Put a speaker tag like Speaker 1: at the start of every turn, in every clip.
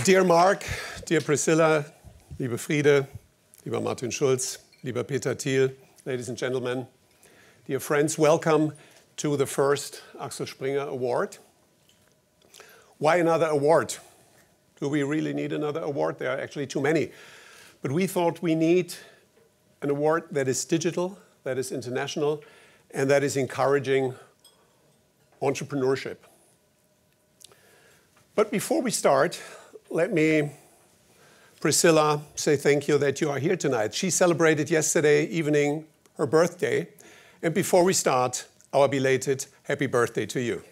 Speaker 1: Dear Mark, dear Priscilla, liebe Friede, lieber Martin Schulz, lieber Peter Thiel, ladies and gentlemen, dear friends, welcome to the first Axel Springer Award. Why another award? Do we really need another award? There are actually too many. But we thought we need an award that is digital, that is international, and that is encouraging entrepreneurship. But before we start, let me, Priscilla, say thank you that you are here tonight. She celebrated yesterday evening her birthday. And before we start, our belated happy birthday to you.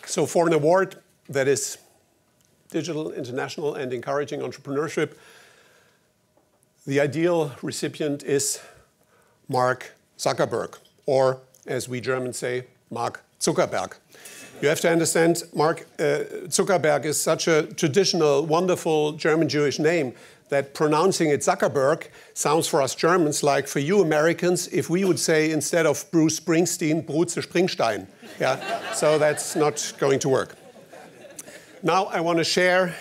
Speaker 1: So for an award that is digital, international, and encouraging entrepreneurship, the ideal recipient is Mark Zuckerberg, or as we Germans say, Mark Zuckerberg. You have to understand, Mark Zuckerberg is such a traditional, wonderful German-Jewish name that pronouncing it Zuckerberg sounds for us Germans like for you Americans if we would say instead of Bruce Springsteen, Bruce Springsteen. Yeah? So that's not going to work. Now I want to share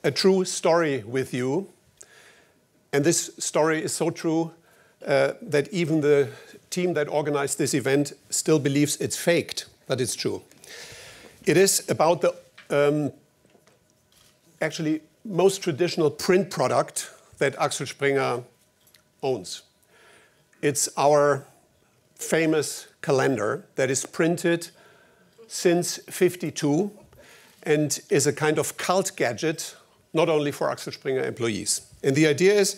Speaker 1: a true story with you. And this story is so true that even the team that organized this event still believes it's faked, but it's true. It is about the actually most traditional print product that Axel Springer owns. It's our famous calendar that is printed since '52 and is a kind of cult gadget, not only for Axel Springer employees. And the idea is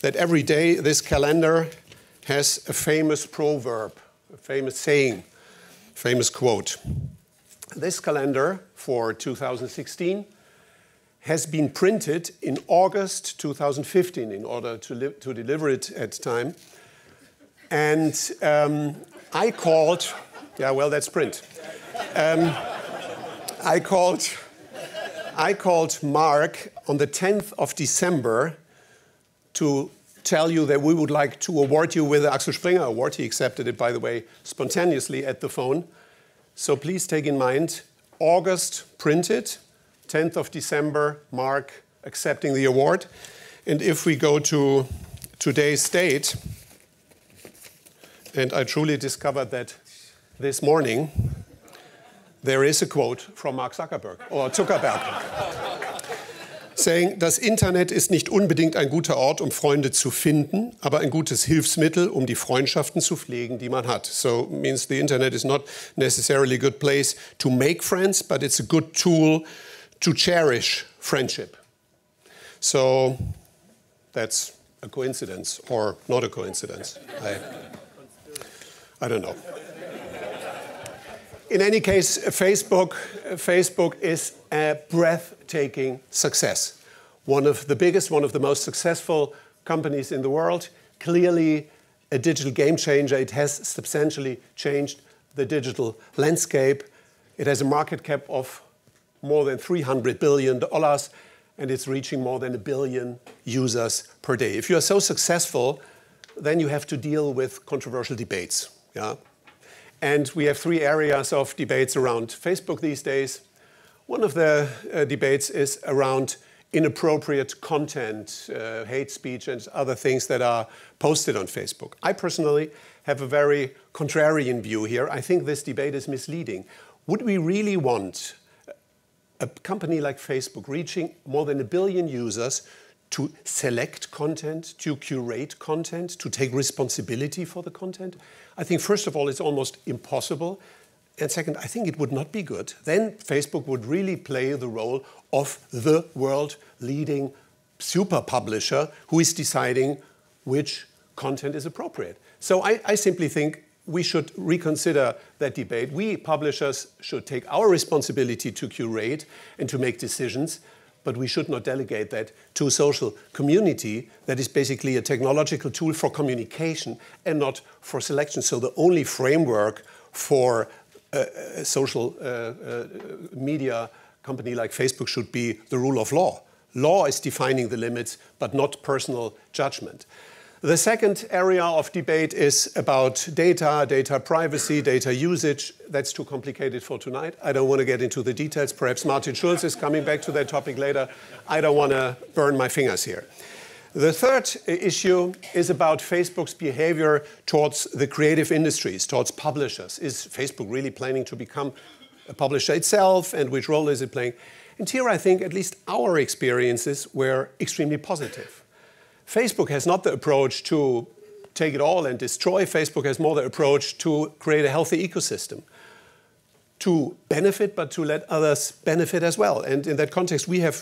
Speaker 1: that every day this calendar has a famous proverb, a famous saying, famous quote. This calendar for 2016 has been printed in August 2015 in order to deliver it at time. And I called, yeah, well, that's print. I called Mark on the 10th of December to tell you that we would like to award you with the Axel Springer Award. He accepted it, by the way, spontaneously at the phone. So please take in mind, August printed, 10th of December, Mark accepting the award. And if we go to today's date, and I truly discovered that this morning, there is a quote from Mark Zuckerberg, or Zuckerberg, saying, das Internet ist nicht unbedingt ein guter Ort, um Freunde zu finden, aber ein gutes Hilfsmittel, um die Freundschaften zu pflegen, die man hat. So it means the Internet is not necessarily a good place to make friends, but it's a good tool to cherish friendship. So that's a coincidence, or not a coincidence. I don't know. In any case, Facebook is a breathtaking success. One of the biggest, one of the most successful companies in the world. Clearly a digital game changer. It has substantially changed the digital landscape. It has a market cap of more than $300 billion, and it's reaching more than 1 billion users per day. If you are so successful, then you have to deal with controversial debates. Yeah? And we have 3 areas of debates around Facebook these days. One of the debates is around inappropriate content, hate speech, and other things that are posted on Facebook. I personally have a very contrarian view here. I think this debate is misleading. Would we really want a company like Facebook reaching more than 1 billion users to select content, to curate content, to take responsibility for the content? I think, first of all, it's almost impossible. And second, I think it would not be good. Then Facebook would really play the role of the world-leading super publisher who is deciding which content is appropriate. So I simply think we should reconsider that debate. We publishers should take our responsibility to curate and to make decisions, but we should not delegate that to a social community that is basically a technological tool for communication and not for selection. So the only framework for a social media company like Facebook should be the rule of law. Law is defining the limits, but not personal judgment. The second area of debate is about data, data privacy, data usage. That's too complicated for tonight. I don't want to get into the details. Perhaps Martin Schulz is coming back to that topic later. I don't want to burn my fingers here. The third issue is about Facebook's behavior towards the creative industries, towards publishers. Is Facebook really planning to become a publisher itself, and which role is it playing? And here I think at least our experiences were extremely positive. Facebook has not the approach to take it all and destroy. Facebook has more the approach to create a healthy ecosystem, to benefit, but to let others benefit as well. And in that context, we have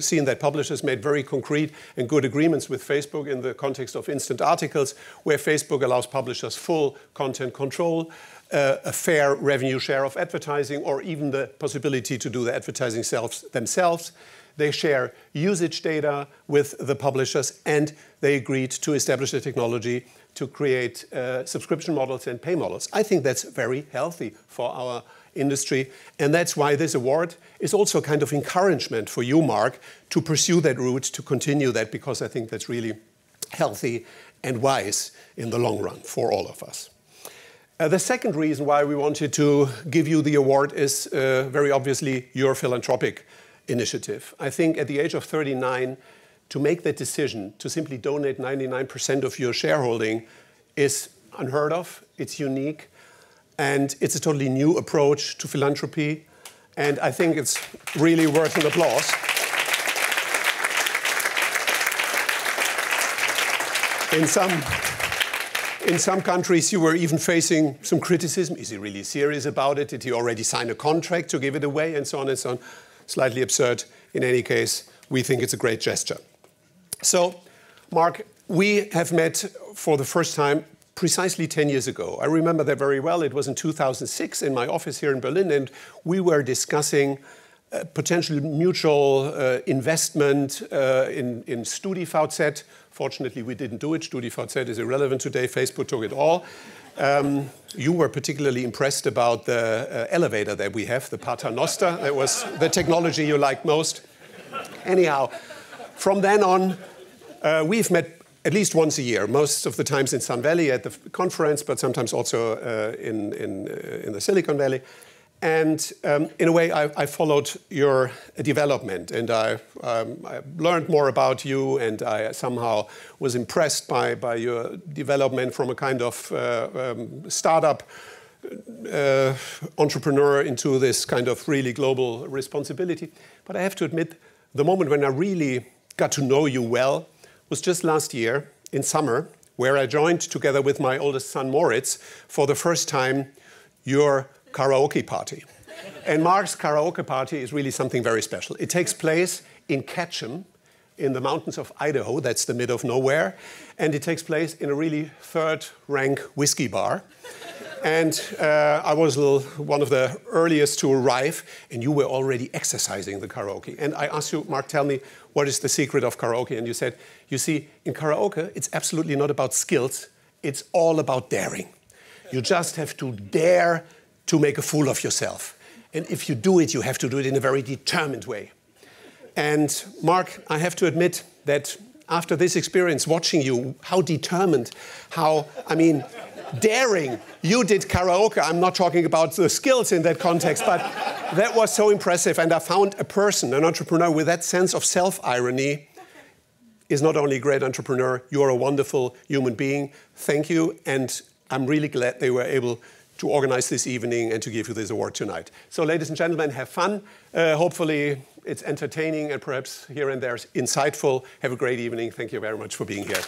Speaker 1: seen that publishers made very concrete and good agreements with Facebook in the context of instant articles, where Facebook allows publishers full content control, a fair revenue share of advertising, or even the possibility to do the advertising themselves. They share usage data with the publishers, and they agreed to establish a technology to create subscription models and pay models. I think that's very healthy for our industry, and that's why this award is also kind of encouragement for you, Mark, to pursue that route, to continue that, because I think that's really healthy and wise in the long run for all of us. The second reason why we wanted to give you the award is very obviously your philanthropic initiative. I think at the age of 39, to make that decision to simply donate 99% of your shareholding is unheard of, it's unique, and it's a totally new approach to philanthropy, and I think it's really worth an applause. In some countries, you were even facing some criticism. Is he really serious about it? Did he already sign a contract to give it away? And so on and so on. Slightly absurd. In any case, we think it's a great gesture. So, Mark, we have met for the first time precisely 10 years ago. I remember that very well. It was in 2006 in my office here in Berlin, and we were discussing potential mutual investment in StudiVZ. Fortunately, we didn't do it. StudiVZ is irrelevant today. Facebook took it all. You were particularly impressed about the elevator that we have, the Paternoster. That was the technology you liked most. Anyhow, from then on, we've met at least once a year, most of the times in Sun Valley at the conference, but sometimes also in the Silicon Valley. And in a way, I followed your development, and I learned more about you, and I somehow was impressed by your development from a kind of startup entrepreneur into this kind of really global responsibility. But I have to admit, the moment when I really got to know you well was just last year in summer, where I joined together with my oldest son, Moritz, for the first time your karaoke party. And Mark's karaoke party is really something very special. It takes place in Ketchum, in the mountains of Idaho. That's the middle of nowhere. And it takes place in a really third-rank whiskey bar. And I was one of the earliest to arrive, and you were already exercising the karaoke. And I asked you, Mark, tell me, what is the secret of karaoke? And you said, you see, in karaoke, it's absolutely not about skills. It's all about daring. You just have to dare to make a fool of yourself. And if you do it, you have to do it in a very determined way. And Mark, I have to admit that after this experience, watching you, how determined, daring you did karaoke. I'm not talking about the skills in that context, but that was so impressive. And I found a person, an entrepreneur with that sense of self-irony is not only a great entrepreneur, you're a wonderful human being. Thank you. And I'm really glad they were able to organize this evening and to give you this award tonight. So ladies and gentlemen, have fun. Hopefully it's entertaining and perhaps here and there insightful. Have a great evening. Thank you very much for being here.